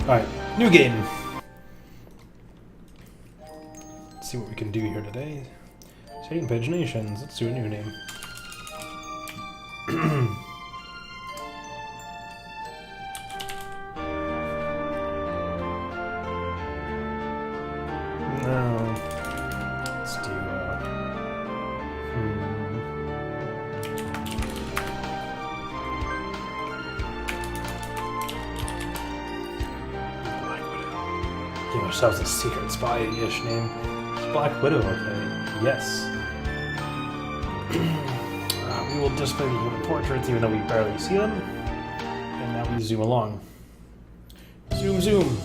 Alright, new game. Let's see what we can do here today. Satan Paginations. Let's do a new name. No. Let's do give ourselves a secret spy-ish name. Black Widow, okay. Yes. We will display the human portraits even though we barely see them. And now we zoom along. Zoom, zoom.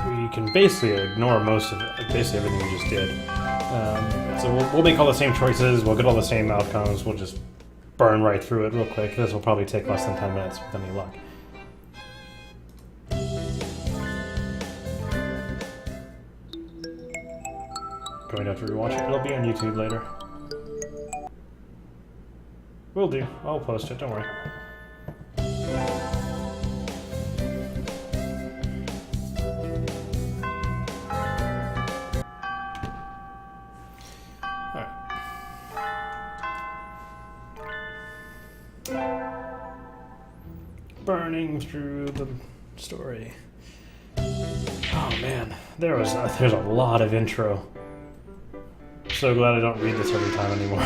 We can basically ignore most of it, basically everything we just did. So we'll make all the same choices, we'll get all the same outcomes, we'll just burn right through it real quick. This will probably take less than 10 minutes with any luck. Going to have to rewatch it. It'll be on YouTube later. Will do. I'll post it, don't worry. Burning through the story. Oh man, there's a lot of intro. So glad I don't read this every time anymore.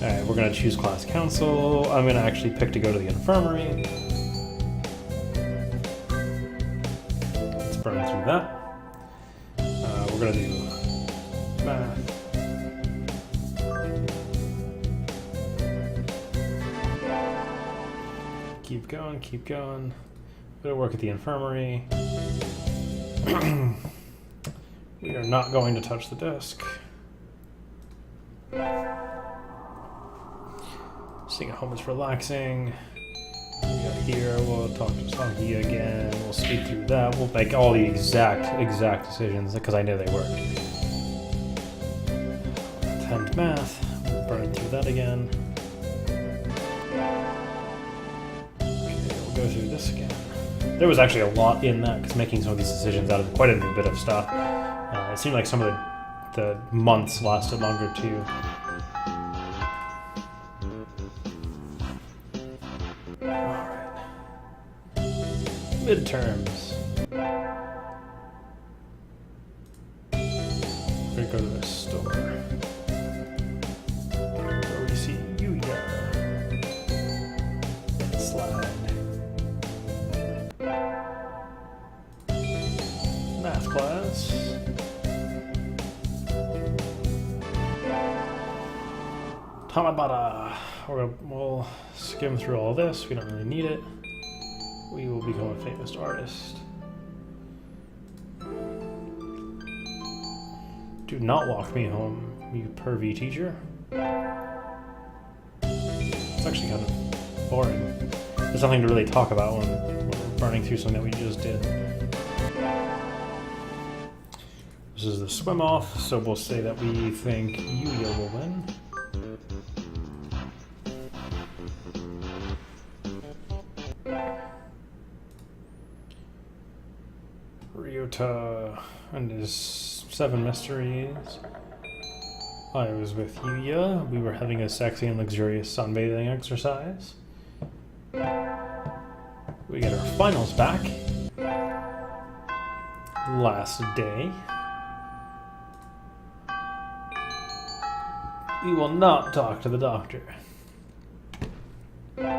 Alright, we're gonna choose class council. I'm gonna actually pick to go to the infirmary. Let's burn through that. We're gonna do math. Keep going, keep going. Gonna work at the infirmary. We are not going to touch the desk. Staying at home is relaxing. We got here, we'll talk to Sangi again. We'll speak through that. We'll make all the exact decisions because I know they work. Attend math. We'll burn through that again. Go through this again. There was actually a lot in that because making some of these decisions out of quite a new bit of stuff. It seemed like some of the months lasted longer too. Alright. Midterms. We're gonna go to the store. Where we see Yuya. Slide. Math class. Tanabata. We'll skim through all this. We don't really need it. We will become a famous artist. Do not walk me home, you pervy teacher. It's actually kind of boring. There's nothing to really talk about when we're burning through something that we just did. This is the swim off, so we'll say that we think Yuya will win. Ryota and his 7 mysteries. I was with Yuya. We were having a sexy and luxurious sunbathing exercise. We get our finals back. Last day. We will not talk to the doctor. Okay,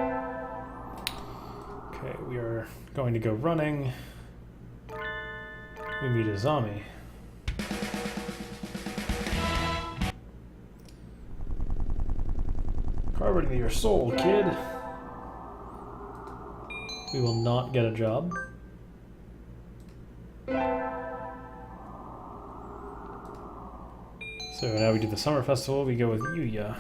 we are going to go running. We meet a zombie. Carve into your soul, kid. We will not get a job. So now we do the summer festival, we go with Yuya.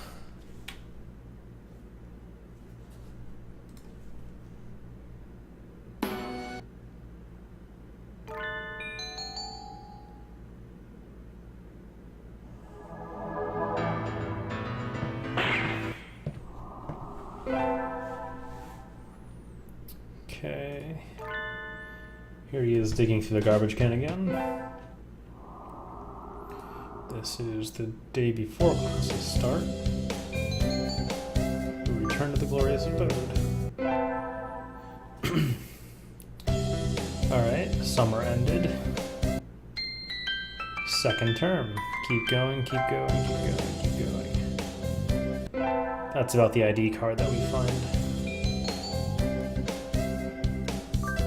Okay. Here he is digging through the garbage can again. This is the day before classes start. We return to the glorious abode. Alright, summer ended. Second term. Keep going, keep going, keep going, keep going. That's about the ID card that we find.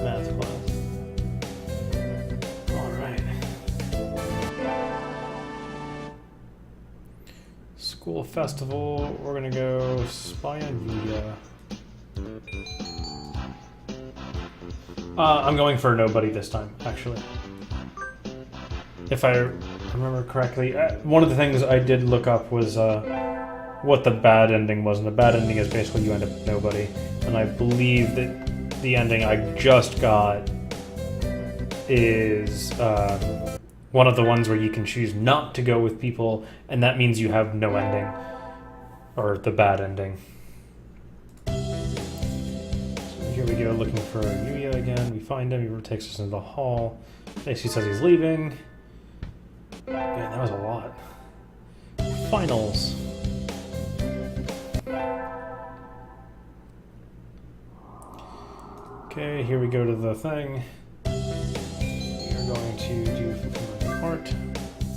Math class. Alright. School festival. We're gonna go spy on Yuya. I'm going for nobody this time, actually. If I remember correctly, one of the things I did look up was what the bad ending was, and the bad ending is basically you end up with nobody. And I believe that the ending I just got is one of the ones where you can choose not to go with people, and that means you have no ending, or the bad ending. Here we go, looking for Yuya again. We find him, he takes us into the hall. Basically says he's leaving. Man, that was a lot. Finals. Okay, here we go to the thing. We are going to do fulfillment art.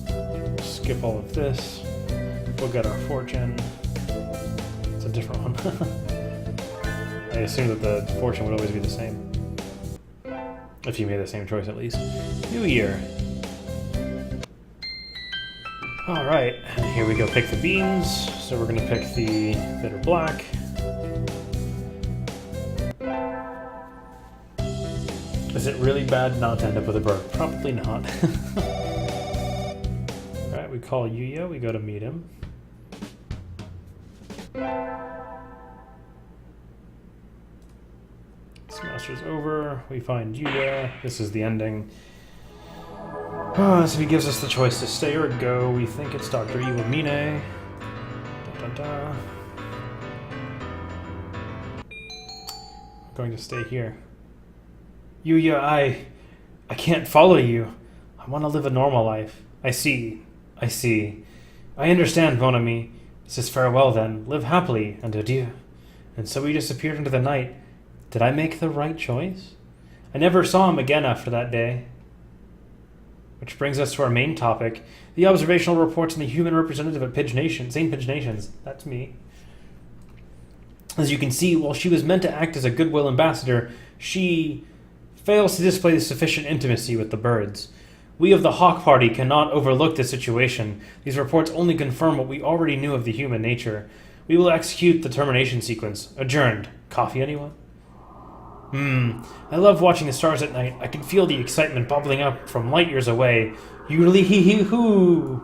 We'll skip all of this. We'll get our fortune. It's a different one. I assume that the fortune would always be the same. If you made the same choice, at least. New Year. Alright, and here we go pick the beans. So we're going to pick the bitter black. Is it really bad not to end up with a bird? Probably not. Alright, we call Yuya, we go to meet him. Semester's over, we find Yuya, this is the ending. So he gives us the choice to stay or go. We think it's Dr. Iwamine. Da, da, da. I'm going to stay here. Yuya, I can't follow you. I want to live a normal life. I see. I understand, mon ami. This is farewell then. Live happily, and adieu. And so he disappeared into the night. Did I make the right choice? I never saw him again after that day. Which brings us to our main topic, the observational reports on the human representative at St. Pidge Nations. That's me. As you can see, while she was meant to act as a goodwill ambassador, she fails to display sufficient intimacy with the birds. We of the Hawk Party cannot overlook this situation. These reports only confirm what we already knew of the human nature. We will execute the termination sequence. Adjourned. Coffee, anyone? I love watching the stars at night. I can feel the excitement bubbling up from light years away. Yoodly-hee-hee-hoo!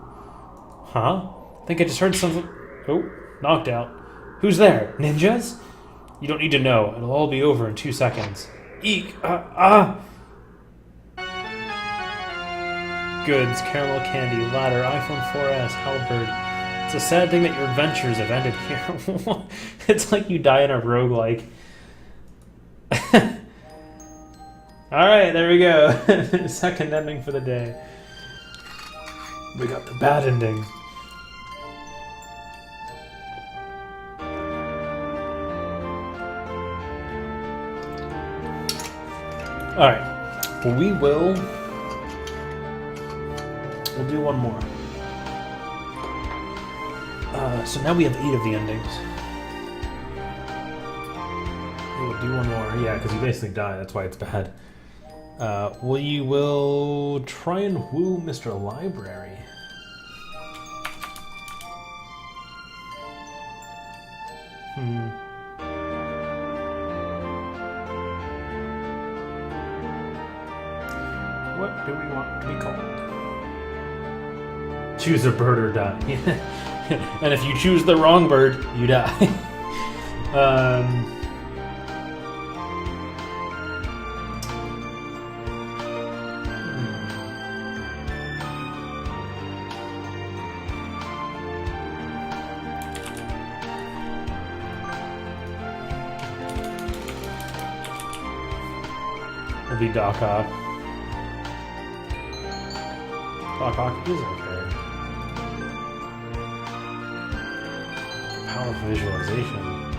Huh? I think I just heard something. Oh, knocked out. Who's there? Ninjas? You don't need to know. It'll all be over in 2 seconds. Eek! Goods, caramel candy, ladder, iPhone 4S, halberd. It's a sad thing that your ventures have ended here. It's like you die in a roguelike. Alright, there we go. Second ending for the day. We got the bad ending. Alright. We'll do one more. So now we have 8 of the endings. We'll do one more. Yeah, because you basically die. That's why it's bad. We will try and woo Mr. Library. What do we want to be called? Choose a bird or die. And if you choose the wrong bird, you die. will be Doc Ock. Doc Ock is okay. Powerful visualization.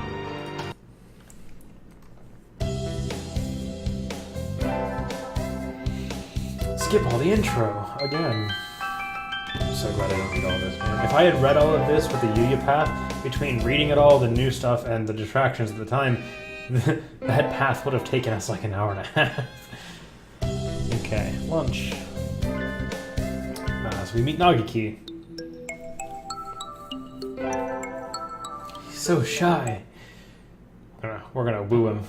Skip all the intro again. I'm so glad I don't read all this, man. If I had read all of this with the Yuya path, between reading it all, the new stuff, and the distractions at the time, that path would have taken us like an hour and a half. Okay, lunch. So we meet Nageki. He's so shy. We're gonna woo him.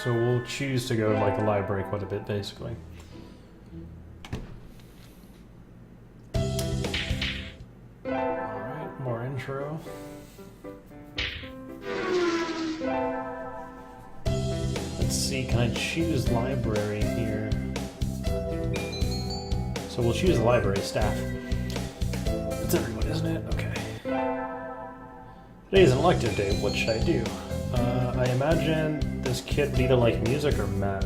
So we'll choose to go to like the library quite a bit, basically. Alright, more intro. Let's see, can I choose library here? So we'll choose the library staff. That's everyone, isn't it? Okay. Today is an elective day. What should I do? I imagine this kid would either like music or math.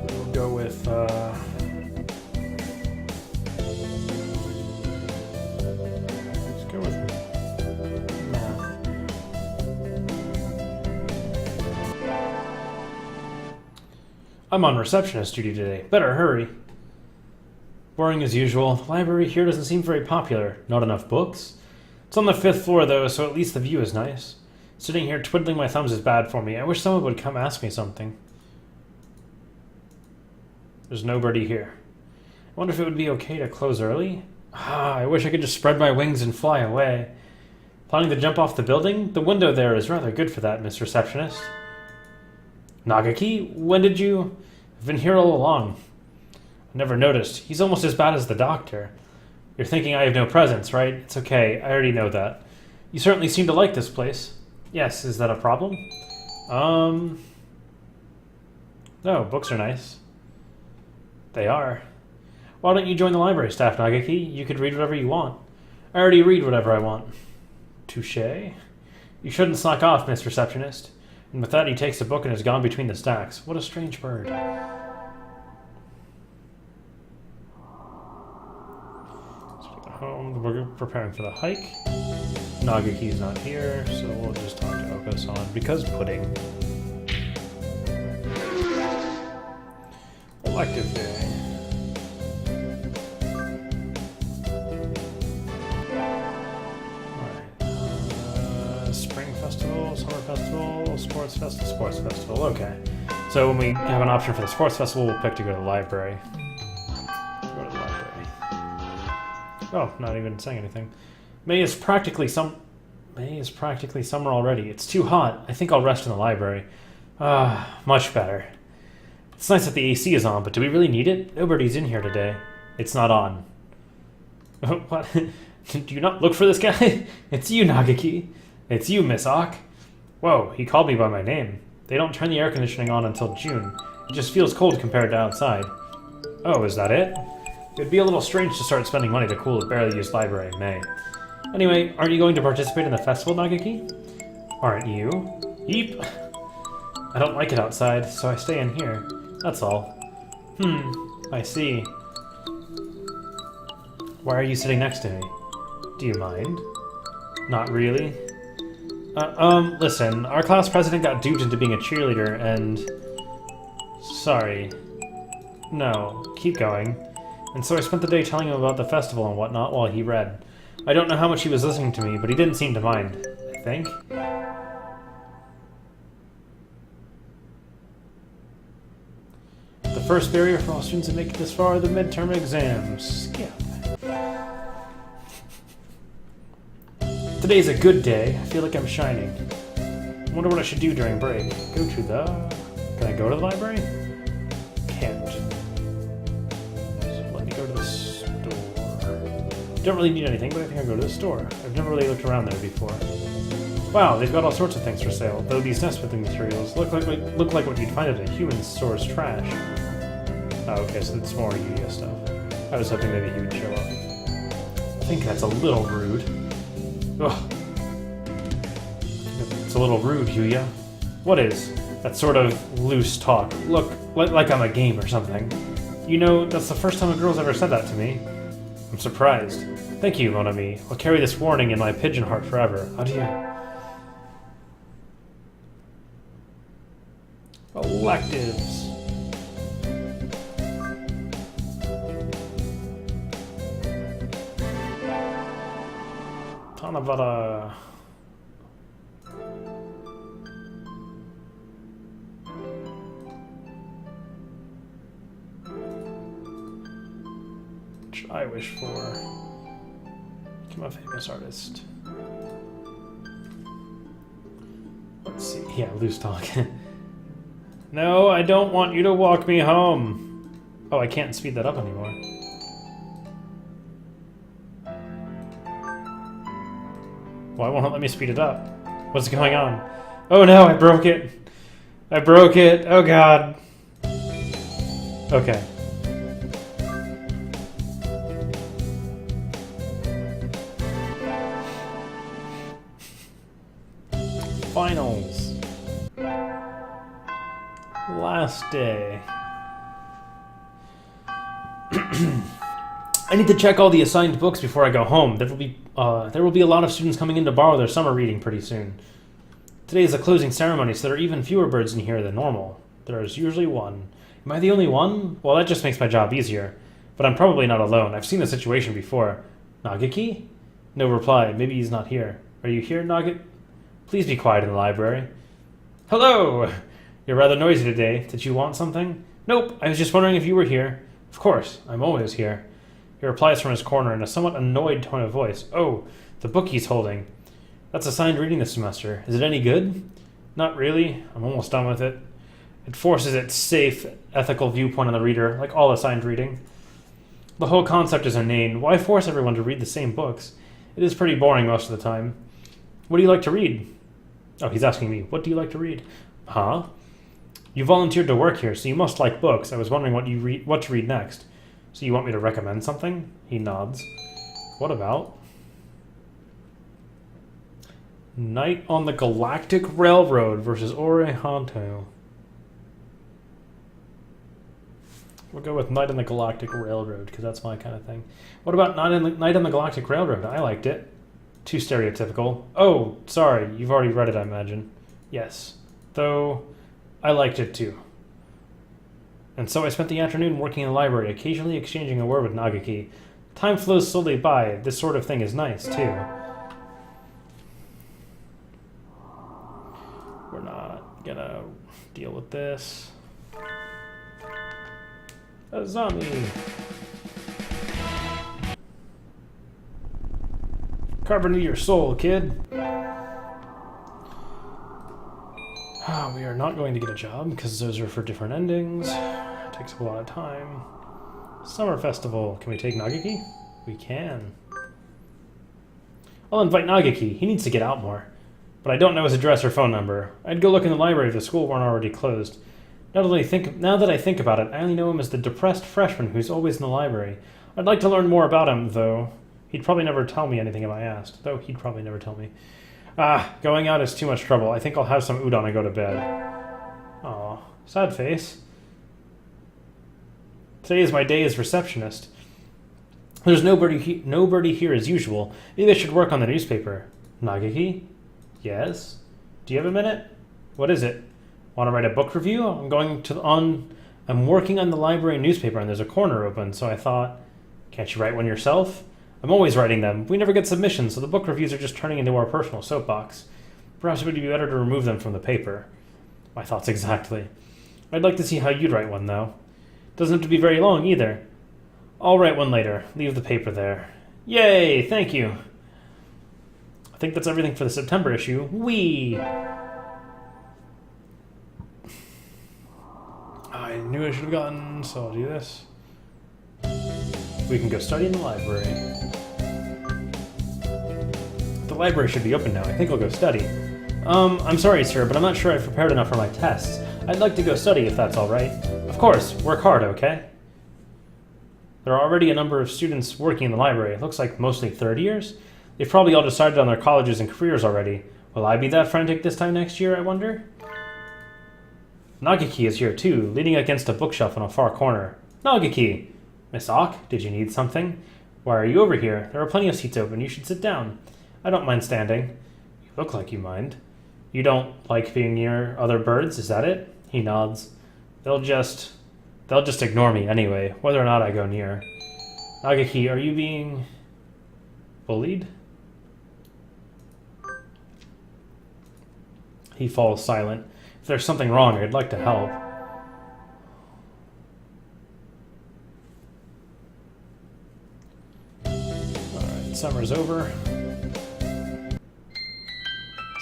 We'll go with, let's go with math. I'm on receptionist duty today. Better hurry. Boring as usual. The library here doesn't seem very popular. Not enough books? It's on the 5th floor, though, so at least the view is nice. Sitting here twiddling my thumbs is bad for me. I wish someone would come ask me something. There's nobody here. I wonder if it would be okay to close early? I wish I could just spread my wings and fly away. Planning to jump off the building? The window there is rather good for that, Miss Receptionist. Nageki? When did you... I've been here all along. Never noticed. He's almost as bad as the doctor. You're thinking I have no presence, right? It's okay. I already know that. You certainly seem to like this place. Yes, is that a problem? No, books are nice. They are. Why don't you join the library staff, Nageki? You could read whatever you want. I already read whatever I want. Touché. You shouldn't slack off, Miss Receptionist. And with that, he takes the book and is gone between the stacks. What a strange bird. Home. We're preparing for the hike. Nageki's not here, so we'll just talk to Oko-san because pudding. Elective day. Alright. Spring festival, summer festival, sports festival. Okay. So when we have an option for the sports festival, we'll pick to go to the library. Oh, not even saying anything. May is practically summer already. It's too hot. I think I'll rest in the library. Much better. It's nice that the AC is on, but do we really need it? Nobody's in here today. It's not on. What? Do you not look for this guy? It's you, Nageki. It's you, Miss Ock. Whoa, he called me by my name. They don't turn the air conditioning on until June. It just feels cold compared to outside. Oh, is that it? It'd be a little strange to start spending money to cool a barely used library in May. Anyway, aren't you going to participate in the festival, Nageki? Aren't you? Yeep. I don't like it outside, so I stay in here. That's all. I see. Why are you sitting next to me? Do you mind? Not really. Listen, our class president got duped into being a cheerleader and... Sorry. No, keep going. And so I spent the day telling him about the festival and whatnot while he read. I don't know how much he was listening to me, but he didn't seem to mind, I think. The first barrier for all students to make it this far are the midterm exams. Skip. Today's a good day. I feel like I'm shining. I wonder what I should do during break. Go to the... Can I go to the library? Can't. So let me go to the store. Don't really need anything, but I think I'll go to the store. I've never really looked around there before. Wow, they've got all sorts of things for sale, though these nest-building materials look like what you'd find at a human store's trash. Oh, okay, so it's more Yuya stuff. I was hoping maybe he would show up. I think that's a little rude. Ugh. It's a little rude, Yuya. What is? That sort of loose talk. Look, like I'm a game or something. You know, that's the first time a girl's ever said that to me. I'm surprised. Thank you, mon ami. I'll carry this warning in my pigeon heart forever. Adieu. Electives. Tanabata. Which I wish for. Become a famous artist. Let's see. Yeah, loose talk. No, I don't want you to walk me home. Oh, I can't speed that up anymore. Why won't it let me speed it up? What's going on? Oh no, I broke it. I broke it. Oh god. Okay. Finals. Last day. I need to check all the assigned books before I go home. There will be a lot of students coming in to borrow their summer reading pretty soon. Today is the closing ceremony, so there are even fewer birds in here than normal. There is usually one. Am I the only one? Well, that just makes my job easier. But I'm probably not alone. I've seen the situation before. Nageki? No reply. Maybe he's not here. Are you here, Nageki? Please be quiet in the library. Hello! You're rather noisy today. Did you want something? Nope, I was just wondering if you were here. Of course, I'm always here. He replies from his corner in a somewhat annoyed tone of voice. Oh, the book he's holding. That's assigned reading this semester. Is it any good? Not really. I'm almost done with it. It forces its safe, ethical viewpoint on the reader, like all assigned reading. The whole concept is inane. Why force everyone to read the same books? It is pretty boring most of the time. What do you like to read? Oh, he's asking me. What do you like to read? Huh? You volunteered to work here, so you must like books. I was wondering what to read next. So you want me to recommend something? He nods. What about? Night on the Galactic Railroad versus Hato. We'll go with Night on the Galactic Railroad, because that's my kind of thing. What about Night on the Galactic Railroad? I liked it. Too stereotypical. Oh, sorry. You've already read it, I imagine. Yes. Though, I liked it too. And so I spent the afternoon working in the library, occasionally exchanging a word with Nageki. Time flows slowly by. This sort of thing is nice, too. We're not gonna deal with this. A zombie! Carve into your soul, kid. We are not going to get a job because those are for different endings. It takes up a lot of time. Summer festival. Can we take Nageki? We can. I'll invite Nageki. He needs to get out more. But I don't know his address or phone number. I'd go look in the library if the school weren't already closed. Now that I think about it, I only know him as the depressed freshman who's always in the library. I'd like to learn more about him, though. He'd probably never tell me anything if I asked. Though he'd probably never tell me. Going out is too much trouble. I think I'll have some udon and go to bed. Aw, sad face. Today is my day as receptionist. There's nobody here as usual. Maybe I should work on the newspaper. Nageki? Yes? Do you have a minute? What is it? Want to write a book review? I'm working on the library newspaper and there's a corner open, so I thought, can't you write one yourself? I'm always writing them. We never get submissions, so the book reviews are just turning into our personal soapbox. Perhaps it would be better to remove them from the paper. My thoughts exactly. I'd like to see how you'd write one, though. Doesn't have to be very long, either. I'll write one later. Leave the paper there. Yay! Thank you. I think that's everything for the September issue. Whee! I knew I should have gotten, so I'll do this. We can go study in the library. The library should be open now. I think I'll go study. I'm sorry, sir, but I'm not sure I've prepared enough for my tests. I'd like to go study if that's all right. Of course, work hard, okay? There are already a number of students working in the library. It looks like mostly third years. They've probably all decided on their colleges and careers already. Will I be that frantic this time next year, I wonder? Nageki is here too, leaning against a bookshelf in a far corner. Nageki! Miss Ock, did you need something? Why are you over here? There are plenty of seats open. You should sit down. I don't mind standing. You look like you mind. You don't like being near other birds, is that it? He nods. They'll just ignore me anyway, whether or not I go near. Nageki, are you being bullied? He falls silent. If there's something wrong, I'd like to help. Alright, summer's over.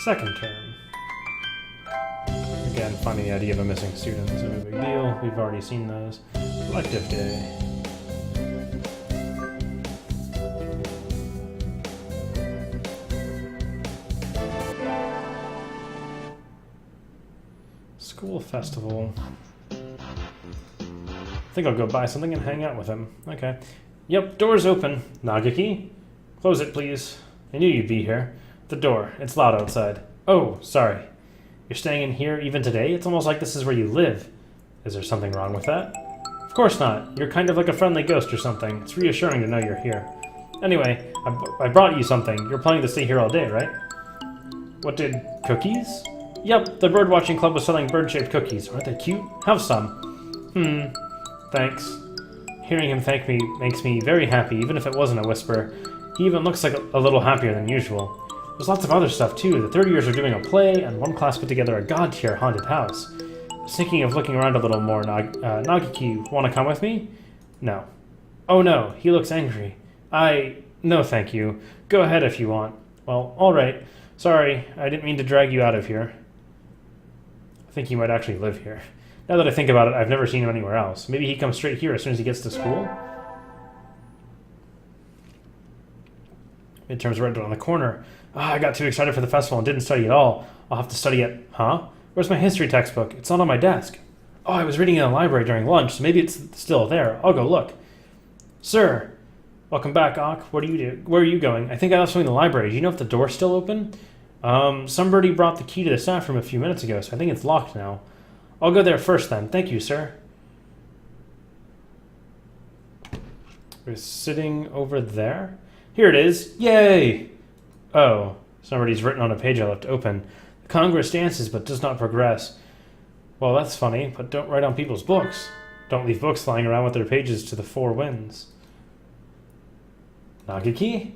Second term. Again, finding the idea of a missing student is no big deal. We've already seen those. Elective day. School festival. I think I'll go buy something and hang out with him. Okay. Yep, door's open. Nageki? Close it, please. I knew you'd be here. The door. It's loud outside. Oh, sorry. You're staying in here even today? It's almost like this is where you live. Is there something wrong with that? Of course not. You're kind of like a friendly ghost or something. It's reassuring to know you're here. Anyway, I brought you something. You're planning to stay here all day, right? What did... cookies? Yep, the bird-watching club was selling bird-shaped cookies. Aren't they cute? Have some. Thanks. Hearing him thank me makes me very happy, even if it wasn't a whisper. He even looks like a little happier than usual. There's lots of other stuff, too. The third years are doing a play, and one class put together a god-tier haunted house. I was thinking of looking around a little more. Nageki, want to come with me? No. Oh no, he looks angry. No thank you. Go ahead if you want. Well, alright. Sorry, I didn't mean to drag you out of here. I think he might actually live here. Now that I think about it, I've never seen him anywhere else. Maybe he comes straight here as soon as he gets to school? Midterm's right around the corner. I got too excited for the festival and didn't study at all. I'll have to study it. Huh? Where's my history textbook? It's not on my desk. Oh, I was reading it in the library during lunch, so maybe it's still there. I'll go look. Sir! Welcome back, Ock. What do you do? Where are you going? I think I left something in the library. Do you know if the door's still open? Somebody brought the key to the staff room a few minutes ago, so I think it's locked now. I'll go there first then. Thank you, sir. We're sitting over there? Here it is. Yay! Oh, somebody's written on a page I left open. The Congress dances but does not progress. Well, that's funny, but don't write on people's books. Don't leave books lying around with their pages to the four winds. Nageki?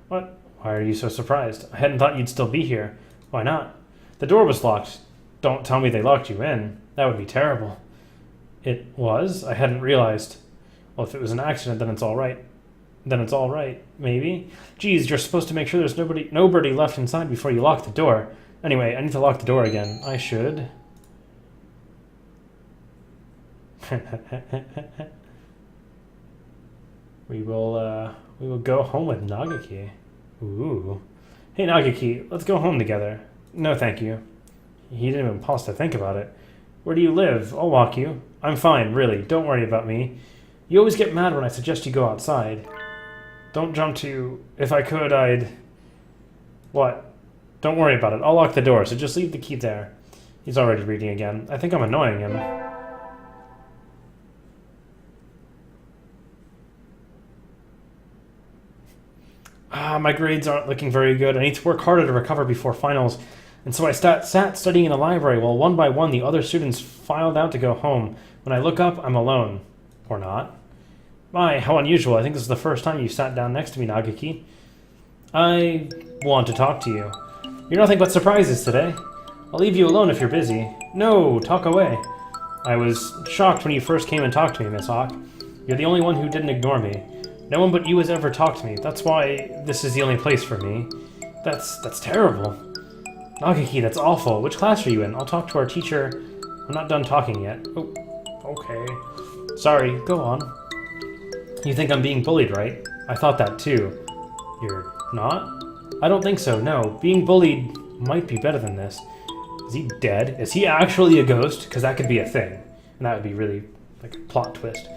What? Why are you so surprised? I hadn't thought you'd still be here. Why not? The door was locked. Don't tell me they locked you in. That would be terrible. It was? I hadn't realized. Well, if it was an accident, then it's all right. Then it's all right, maybe? Geez, you're supposed to make sure there's nobody left inside before you lock the door. Anyway, I need to lock the door again. I should. We will go home with Nageki. Ooh. Hey, Nageki, let's go home together. No, thank you. He didn't even pause to think about it. Where do you live? I'll walk you. I'm fine, really. Don't worry about me. You always get mad when I suggest you go outside. Don't jump to... If I could, I'd... What? Don't worry about it. I'll lock the door, so just leave the key there. He's already reading again. I think I'm annoying him. My grades aren't looking very good. I need to work harder to recover before finals. And so I sat studying in the library while one by one the other students filed out to go home. When I look up, I'm alone. Or not. My, how unusual. I think this is the first time you sat down next to me, Nageki. I want to talk to you. You're nothing but surprises today. I'll leave you alone if you're busy. No, talk away. I was shocked when you first came and talked to me, Miss Hawk. You're the only one who didn't ignore me. No one but you has ever talked to me. That's why this is the only place for me. That's terrible. Nageki, that's awful. Which class are you in? I'll talk to our teacher. I'm not done talking yet. Oh, okay. Sorry, go on. You think I'm being bullied, right? I thought that too. You're not? I don't think so, no. Being bullied might be better than this. Is he dead? Is he actually a ghost? Because that could be a thing. And that would be really, like, a plot twist.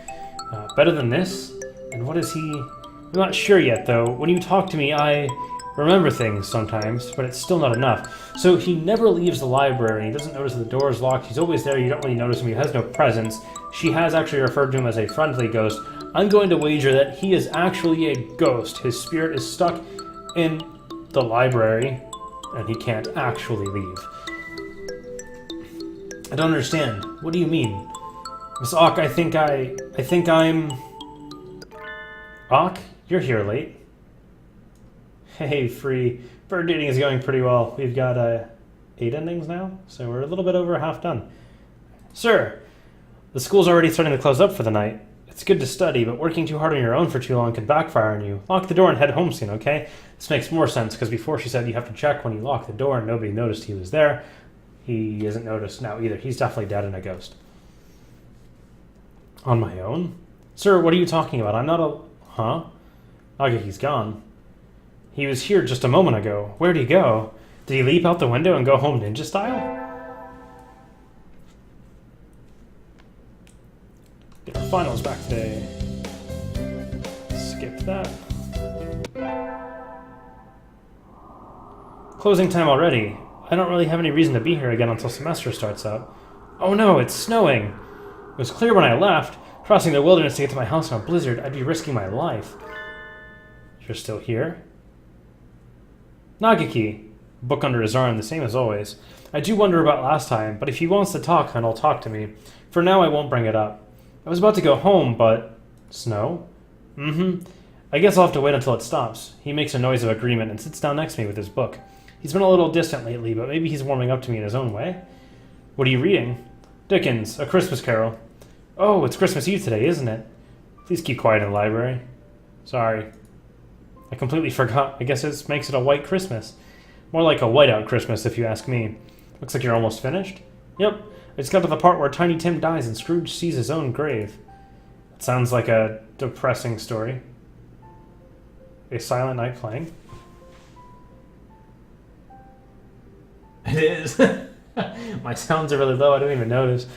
Better than this? And what is he... I'm not sure yet, though. When you talk to me, I remember things sometimes, but it's still not enough. So he never leaves the library. He doesn't notice that the door is locked. He's always there. You don't really notice him. He has no presence. She has actually referred to him as a friendly ghost. I'm going to wager that he is actually a ghost. His spirit is stuck in the library, and he can't actually leave. I don't understand. What do you mean? Miss Ock, I think I'm... Ock, you're here late. Hey, Free. Bird dating is going pretty well. We've got 8 endings now, so we're a little bit over half done. Sir, the school's already starting to close up for the night. It's good to study, but working too hard on your own for too long can backfire on you. Lock the door and head home soon, okay? This makes more sense, because before she said you have to check when you lock the door and nobody noticed he was there. He isn't noticed now either. He's definitely dead and a ghost. On my own? Sir, what are you talking about? I'm not a... Huh? Okay, he's gone. He was here just a moment ago. Where'd he go? Did he leap out the window and go home ninja style? Get our finals back today. Skip that. Closing time already. I don't really have any reason to be here again until semester starts up. Oh no, it's snowing! It was clear when I left. Crossing the wilderness to get to my house in a blizzard, I'd be risking my life. You're still here? Nageki. Book under his arm, the same as always. I do wonder about last time, but if he wants to talk, then he'll talk to me. For now, I won't bring it up. I was about to go home, but... Snow? I guess I'll have to wait until it stops. He makes a noise of agreement and sits down next to me with his book. He's been a little distant lately, but maybe he's warming up to me in his own way. What are you reading? Dickens, A Christmas Carol. Oh, it's Christmas Eve today, isn't it? Please keep quiet in the library. Sorry. I completely forgot. I guess it makes it a white Christmas. More like a whiteout Christmas, if you ask me. Looks like you're almost finished. Yep. I just got to the part where Tiny Tim dies and Scrooge sees his own grave. It sounds like a depressing story. A Silent Night playing. It is. My sounds are really low. I don't even notice.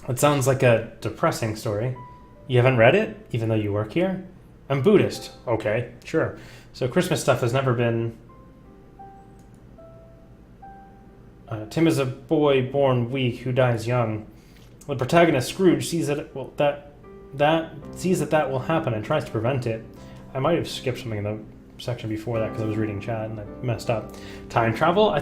It sounds like a depressing story. You haven't read it, even though you work here? I'm Buddhist. Okay, sure. So Christmas stuff has never been... Tim is a boy born weak who dies young. The protagonist Scrooge sees that that will happen and tries to prevent it. I might have skipped something in the section before that because I was reading chat and I messed up. Time travel?